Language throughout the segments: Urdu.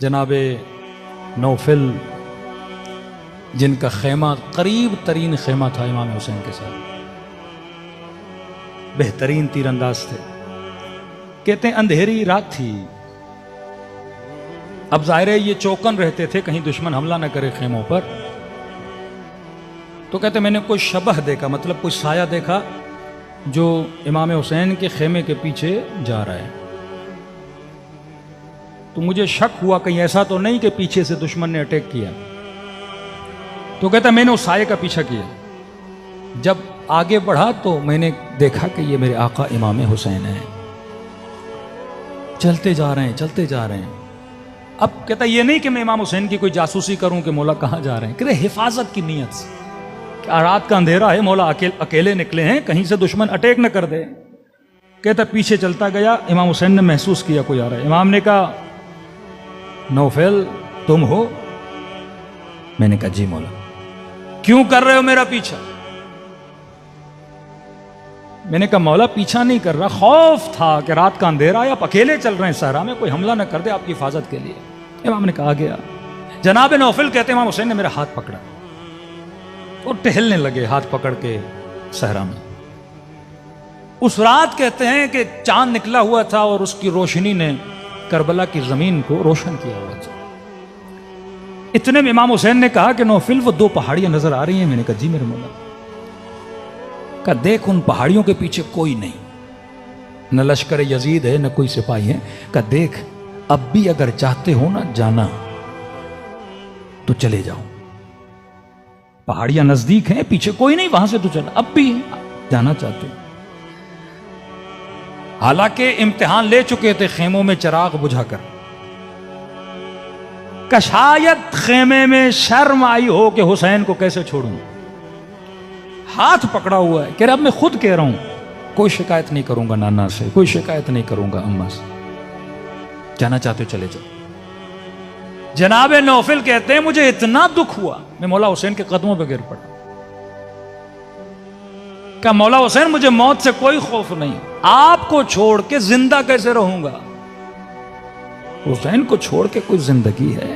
جناب نوفل جن کا خیمہ قریب ترین خیمہ تھا امام حسین کے ساتھ، بہترین تیر انداز تھے، کہتے ہیں اندھیری رات تھی، اب ظاہر ہے یہ چوکن رہتے تھے کہیں دشمن حملہ نہ کرے خیموں پر، تو کہتے ہیں میں نے کوئی شبح دیکھا، مطلب کوئی سایہ دیکھا جو امام حسین کے خیمے کے پیچھے جا رہا ہے، تو مجھے شک ہوا کہیں ایسا تو نہیں کہ پیچھے سے دشمن نے اٹیک کیا، تو کہتا میں نے اس سائے کا پیچھا کیا، جب آگے بڑھا تو میں نے دیکھا کہ یہ میرے آقا امام حسین ہیں، چلتے جا رہے ہیں چلتے جا رہے ہیں۔ اب کہتا یہ نہیں کہ میں امام حسین کی کوئی جاسوسی کروں کہ مولا کہاں جا رہے ہیں، کہتے حفاظت کی نیت سے کہ رات کا اندھیرا ہے، مولا اکیلے نکلے ہیں، کہیں سے دشمن اٹیک نہ کر دے۔ کہتا پیچھے چلتا گیا، امام حسین نے محسوس کیا کوئی آ رہا ہے، امام نے کہا نوفل تم ہو؟ میں نے کہا جی مولا۔ کیوں کر رہے ہو میرا پیچھا؟ میں نے کہا مولا پیچھا نہیں کر رہا، خوف تھا کہ رات کا اندھیرا ہے، آپ اکیلے چل رہے ہیں صحرا میں، کوئی حملہ نہ کر دے آپ کی حفاظت کے لیے۔ امام نے کہا گیا۔ جناب نوفل کہتے ہیں امام حسین نے میرا ہاتھ پکڑا اور ٹہلنے لگے ہاتھ پکڑ کے صحرا میں۔ اس رات کہتے ہیں کہ چاند نکلا ہوا تھا اور اس کی روشنی نے کربلا کی زمین کو روشن کیا ہوا تھا۔ اتنے میں امام حسین نے کہا کہ نوفل وہ دو پہاڑیاں نظر آ رہی ہیں؟ میں نے کہا جی میرے مولا۔ کہا دیکھ ان پہاڑیوں کے پیچھے کوئی نہیں، نہ لشکر یزید ہے نہ کوئی سپاہی ہے، کہا دیکھ اب بھی اگر چاہتے ہو نا جانا تو چلے جاؤ، پہاڑیاں نزدیک ہیں، پیچھے کوئی نہیں، وہاں سے تو چلا، اب بھی جانا چاہتے ہو۔ حالانکہ امتحان لے چکے تھے خیموں میں چراغ بجھا کر، کہ شاید خیمے میں شرم آئی ہو کہ حسین کو کیسے چھوڑوں، ہاتھ پکڑا ہوا ہے، کہ اب میں خود کہہ رہا ہوں کوئی شکایت نہیں کروں گا نانا سے، کوئی شکایت نہیں کروں گا اماں سے، جانا چاہتے ہو چلے جاؤ۔ جناب نوفل کہتے ہیں مجھے اتنا دکھ ہوا، میں مولا حسین کے قدموں پہ گر پڑا، کہ مولا حسین مجھے موت سے کوئی خوف نہیں، آپ کو چھوڑ کے زندہ کیسے رہوں گا؟ حسین کو چھوڑ کے کوئی زندگی ہے؟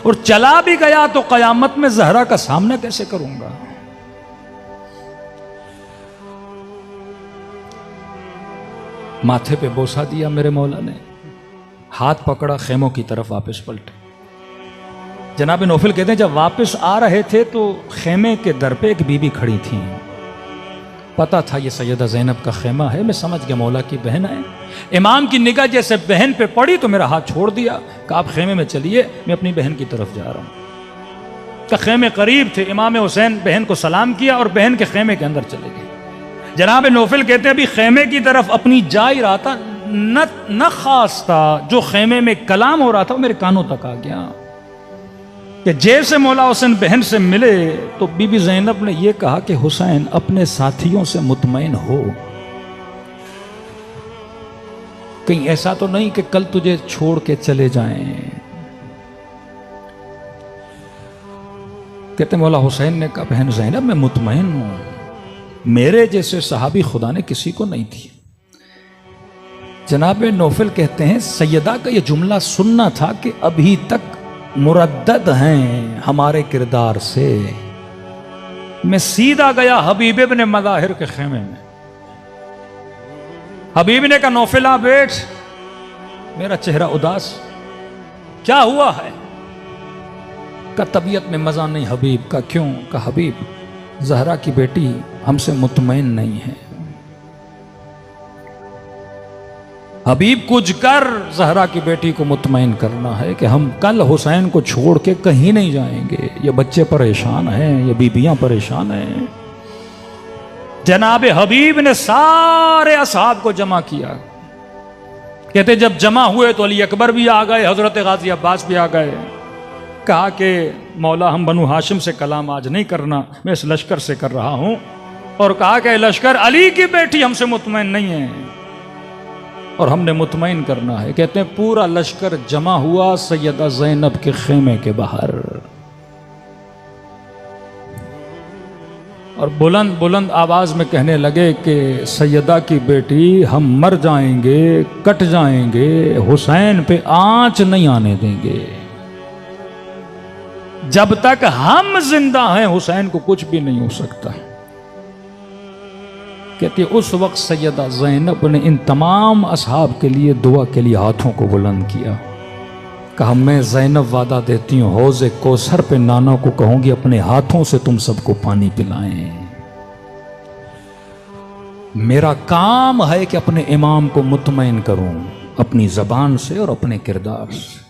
اور چلا بھی گیا تو قیامت میں زہرا کا سامنا کیسے کروں گا؟ ماتھے پہ بوسا دیا میرے مولا نے، ہاتھ پکڑا، خیموں کی طرف واپس پلٹے۔ جناب نوفل کہتے ہیں جب واپس آ رہے تھے تو خیمے کے در پہ ایک بی بی کھڑی تھیں، پتا تھا یہ سیدہ زینب کا خیمہ ہے، میں سمجھ گیا مولا کی بہن ہے۔ امام کی نگاہ جیسے بہن پہ پڑی تو میرا ہاتھ چھوڑ دیا، کہ آپ خیمے میں چلیے، میں اپنی بہن کی طرف جا رہا ہوں۔ کہ خیمے قریب تھے، امام حسین بہن کو سلام کیا اور بہن کے خیمے کے اندر چلے گئے۔ جناب نوفل کہتے ہیں ابھی خیمے کی طرف اپنی جا ہی رہا تھا، نہ خواستہ جو خیمے میں کلام ہو رہا تھا وہ میرے کانوں تک آ گیا، کہ جیسے مولا حسین بہن سے ملے تو بی بی زینب نے یہ کہا کہ حسین اپنے ساتھیوں سے مطمئن ہو، کہیں ایسا تو نہیں کہ کل تجھے چھوڑ کے چلے جائیں۔ کہتے مولا حسین نے کہا بہن زینب میں مطمئن ہوں، میرے جیسے صحابی خدا نے کسی کو نہیں دی۔ جناب نوفل کہتے ہیں سیدہ کا یہ جملہ سننا تھا کہ ابھی تک مردد ہیں ہمارے کردار سے، میں سیدھا گیا حبیب ابن مظاہر کے خیمے میں۔ حبیب نے کہا نوفل آ بیٹھ، میرا چہرہ اداس، کیا ہوا ہے؟ کہ طبیعت میں مزہ نہیں حبیب۔ کا کیوں؟ کہ حبیب زہرا کی بیٹی ہم سے مطمئن نہیں ہے، حبیب کچھ کر زہرا کی بیٹی کو مطمئن کرنا ہے کہ ہم کل حسین کو چھوڑ کے کہیں نہیں جائیں گے، یہ بچے پریشان ہیں، یہ بیویاں پریشان ہیں۔ جناب حبیب نے سارے اصحاب کو جمع کیا، کہتے جب جمع ہوئے تو علی اکبر بھی آ گئے، حضرت غازی عباس بھی آ گئے۔ کہا کہ مولا ہم بنو ہاشم سے کلام آج نہیں کرنا، میں اس لشکر سے کر رہا ہوں، اور کہا کہ لشکر علی کی بیٹی ہم سے مطمئن نہیں ہے اور ہم نے مطمئن کرنا ہے۔ کہتے ہیں پورا لشکر جمع ہوا سیدہ زینب کے خیمے کے باہر، اور بلند بلند آواز میں کہنے لگے کہ سیدہ کی بیٹی ہم مر جائیں گے، کٹ جائیں گے، حسین پہ آنچ نہیں آنے دیں گے، جب تک ہم زندہ ہیں حسین کو کچھ بھی نہیں ہو سکتا۔ کہتے اس وقت سیدہ زینب نے ان تمام اصحاب کے لیے دعا کے لیے ہاتھوں کو بلند کیا، کہا میں زینب وعدہ دیتی ہوں حوض کوثر پہ نانا کو کہوں گی اپنے ہاتھوں سے تم سب کو پانی پلائیں۔ میرا کام ہے کہ اپنے امام کو مطمئن کروں اپنی زبان سے اور اپنے کردار سے۔